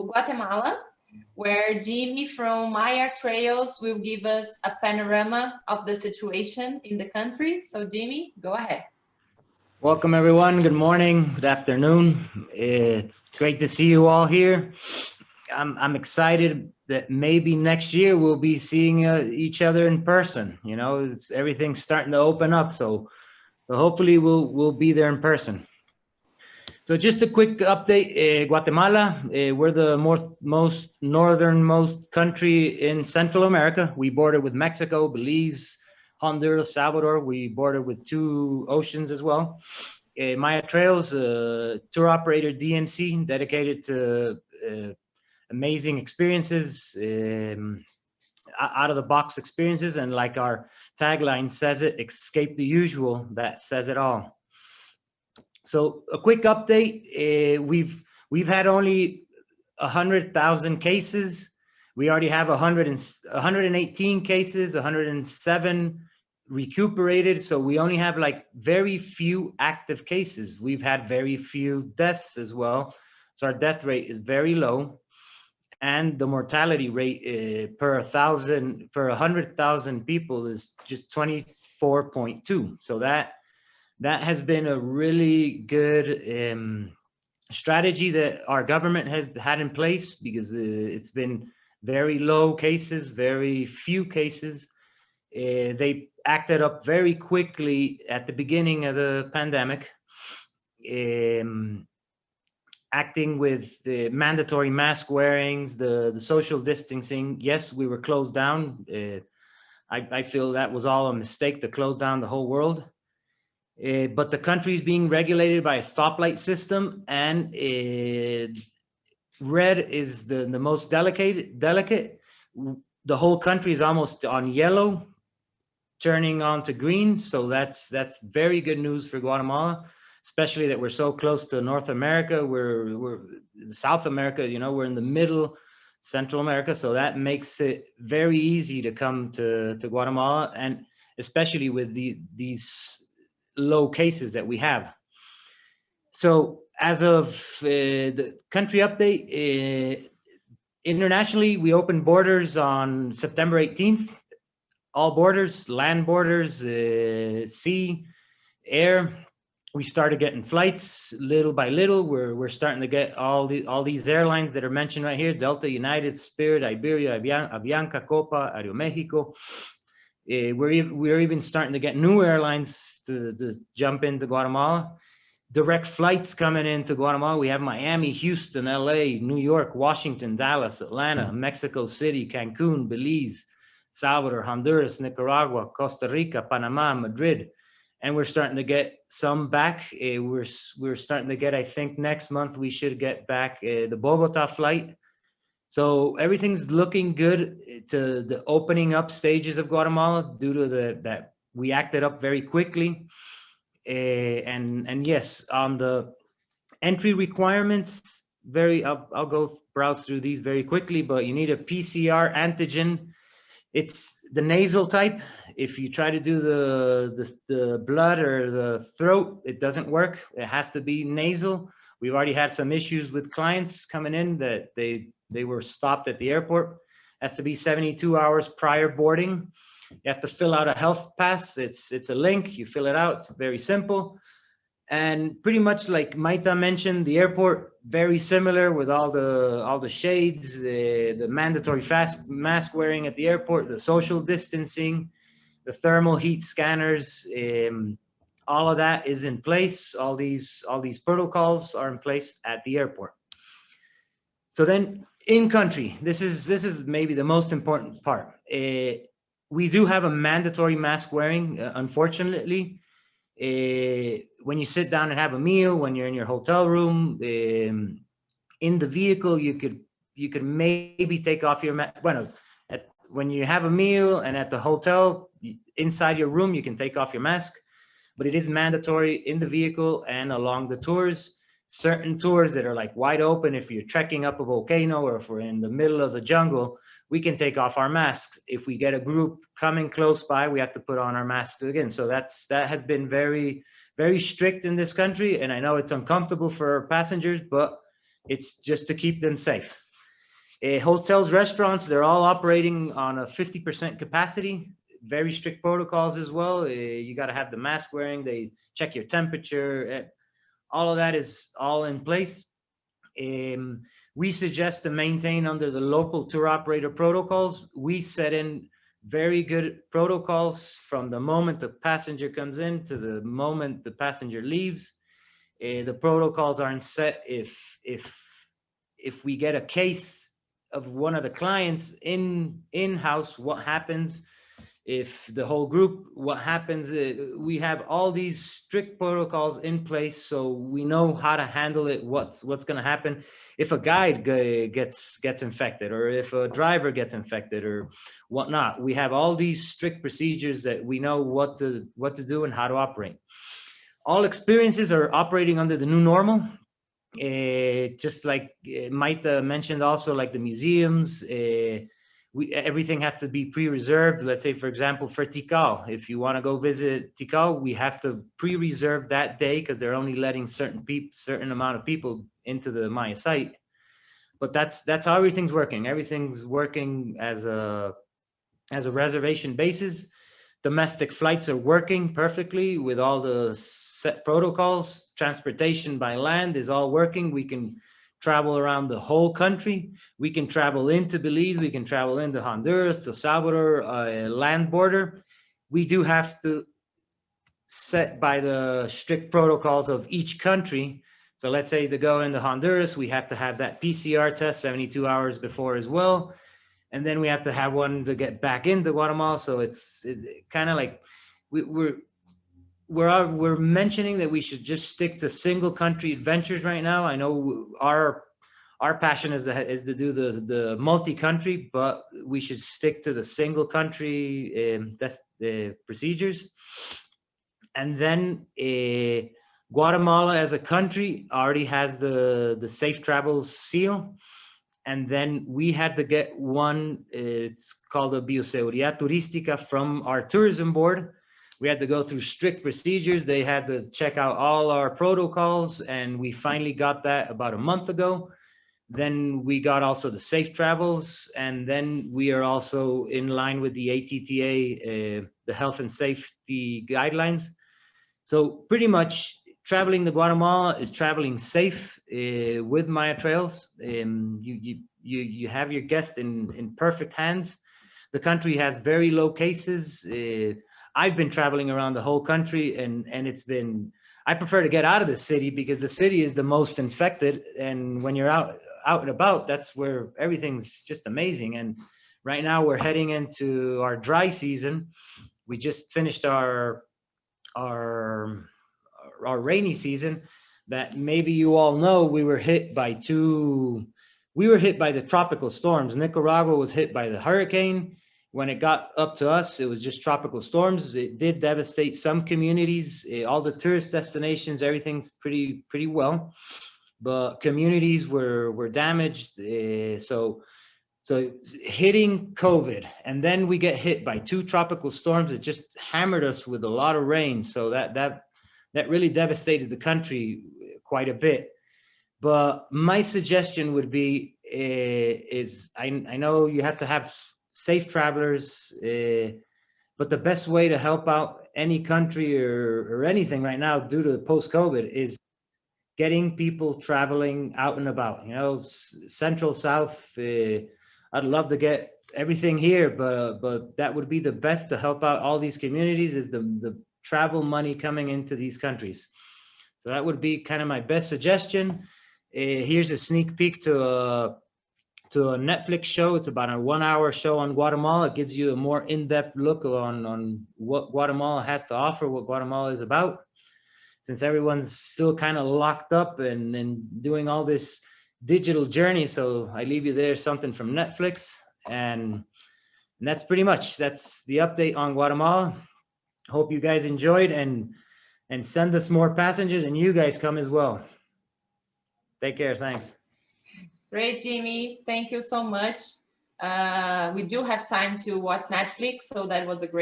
Guatemala, where Jimmy from Maya Trails will give us a panorama of the situation in the country. So Jimmy, go ahead. Welcome everyone. Good morning, good afternoon. It's great to see you all here. I'm excited that maybe next year we'll be seeing each other in person. You know, everything's starting to open up, so hopefully we'll be there in person. So just a quick update. Guatemala, we're the most northernmost country in Central America. We border with Mexico, Belize, Honduras, Salvador. We border with 2 oceans as well. Maya Trails, tour operator DMC, dedicated to amazing experiences, out of the box experiences, and like our tagline says it, escape the usual. That says it all. So a quick update, we've had only 100,000 cases. We already have 118 cases, 107 recuperated. So we only have like very few active cases. We've had very few deaths as well. So our death rate is very low. And the mortality rate per 100,000 people is just 24.2. So that has been a really good strategy that our government has had in place, because it's been very low cases, very few cases. They acted up very quickly at the beginning of the pandemic, acting with the mandatory mask wearings, the social distancing. Yes, we were closed down. I feel that was all a mistake to close down the whole world. But the country is being regulated by a stoplight system, and red is the most delicate. The whole country is almost on yellow, turning on to green. So that's very good news for Guatemala, especially that we're so close to North America. We're South America, you know, we're in the middle, Central America. So that makes it very easy to come to Guatemala, and especially with these low cases that we have. So as of the country update, internationally, we opened borders on September 18th. All borders, land borders, sea, air. We started getting flights little by little. We're starting to get all these airlines that are mentioned right here: Delta, United, Spirit, Iberia, Avianca, Copa, Aeromexico. We're even starting to get new airlines to jump into Guatemala. Direct flights coming into Guatemala. We have Miami, Houston, LA, New York, Washington, Dallas, Atlanta, Mexico City, Cancun, Belize, Salvador, Honduras, Nicaragua, Costa Rica, Panama, Madrid. And we're starting to get some back. We're starting to get, I think next month we should get back the Bogota flight. So everything's looking good to the opening up stages of Guatemala, due to that we acted up very quickly. And yes, on the entry requirements, I'll go browse through these very quickly, but you need a PCR antigen. It's the nasal type. If you try to do the blood or the throat, it doesn't work. It has to be nasal. We've already had some issues with clients coming in that they were stopped at the airport. It has to be 72 hours prior boarding. You have to fill out a health pass. It's a link. You fill it out. It's very simple. And pretty much like Maita mentioned, the airport, very similar with all the shades, the mandatory mask wearing at the airport, the social distancing, the thermal heat scanners, all of that is in place. All these protocols are in place at the airport. So then in country, this is maybe the most important part. We do have a mandatory mask wearing, unfortunately. When you sit down and have a meal, when you're in your hotel room, in the vehicle, you could maybe take off your mask. When you have a meal and at the hotel, inside your room, you can take off your mask, but it is mandatory in the vehicle and along the tours. Certain tours that are like wide open, if you're trekking up a volcano or if we're in the middle of the jungle, we can take off our masks. If we get a group coming close by, we have to put on our masks again. So that has been very, very strict in this country. And I know it's uncomfortable for passengers, but it's just to keep them safe. Hotels, restaurants, they're all operating on a 50% capacity. Very strict protocols as well. You got to have the mask wearing. They check your temperature. All of that is all in place. We suggest to maintain under the local tour operator protocols. We set in very good protocols from the moment the passenger comes in to the moment the passenger leaves. The protocols aren't set if we get a case of one of the clients in-house, what happens? If the whole group, what happens? We have all these strict protocols in place, so we know how to handle it. What's going to happen if a guide gets infected, or if a driver gets infected, or whatnot? We have all these strict procedures that we know what to do and how to operate. All experiences are operating under the new normal. Just like Maita mentioned, also like the museums. Everything has to be pre-reserved. Let's say, for example, for Tikal, if you want to go visit Tikal, we have to pre-reserve that day because they're only letting certain amount of people into the Maya site. But that's how everything's working. Everything's working as a reservation basis. Domestic flights are working perfectly with all the set protocols. Transportation by land is all working. We can travel around the whole country. We can travel into Belize. We can travel into Honduras, to Salvador, land border. We do have to set by the strict protocols of each country. So let's say to go into Honduras, we have to have that PCR test 72 hours before as well. And then we have to have one to get back into Guatemala. So it's kind of like we're mentioning that we should just stick to single country adventures right now. I know our passion is to do the multi-country, but we should stick to the single country procedures. And then Guatemala as a country already has the safe travels seal. And then we had to get one, it's called a Bioseguridad Turística from our tourism board. We had to go through strict procedures. They had to check out all our protocols, and we finally got that about a month ago. Then we got also the safe travels, and then we are also in line with the ATTA, the health and safety guidelines. So pretty much traveling to Guatemala is traveling safe with Maya Trails. You have your guest in perfect hands. The country has very low cases. I've been traveling around the whole country, and it's been, I prefer to get out of the city because the city is the most infected. And when you're out and about, that's where everything's just amazing. And right now we're heading into our dry season. We just finished our rainy season. That maybe you all know, we were hit by the tropical storms. Nicaragua was hit by the hurricane. When it got up to us, it was just tropical storms. It did devastate some communities. All the tourist destinations, everything's pretty well, but communities were damaged. So hitting COVID, and then we get hit by 2 tropical storms that just hammered us with a lot of rain. So that really devastated the country quite a bit. But my suggestion would be I know you have to have safe travelers, but the best way to help out any country or anything right now due to post-COVID is getting people traveling out and about. You know, Central, South. I'd love to get everything here, but that would be the best to help out all these communities, is the travel money coming into these countries. So that would be kind of my best suggestion. Here's a sneak peek to a Netflix show. It's about a 1-hour show on Guatemala. It gives you a more in-depth look on what Guatemala has to offer, what Guatemala is about. Since everyone's still kind of locked up and doing all this digital journey. So I leave you there something from Netflix, and that's pretty much, that's the update on Guatemala. Hope you guys enjoyed, and send us more passengers, and you guys come as well. Take care. Thanks. Great, Jimmy. Thank you so much. We do have time to watch Netflix, so that was a great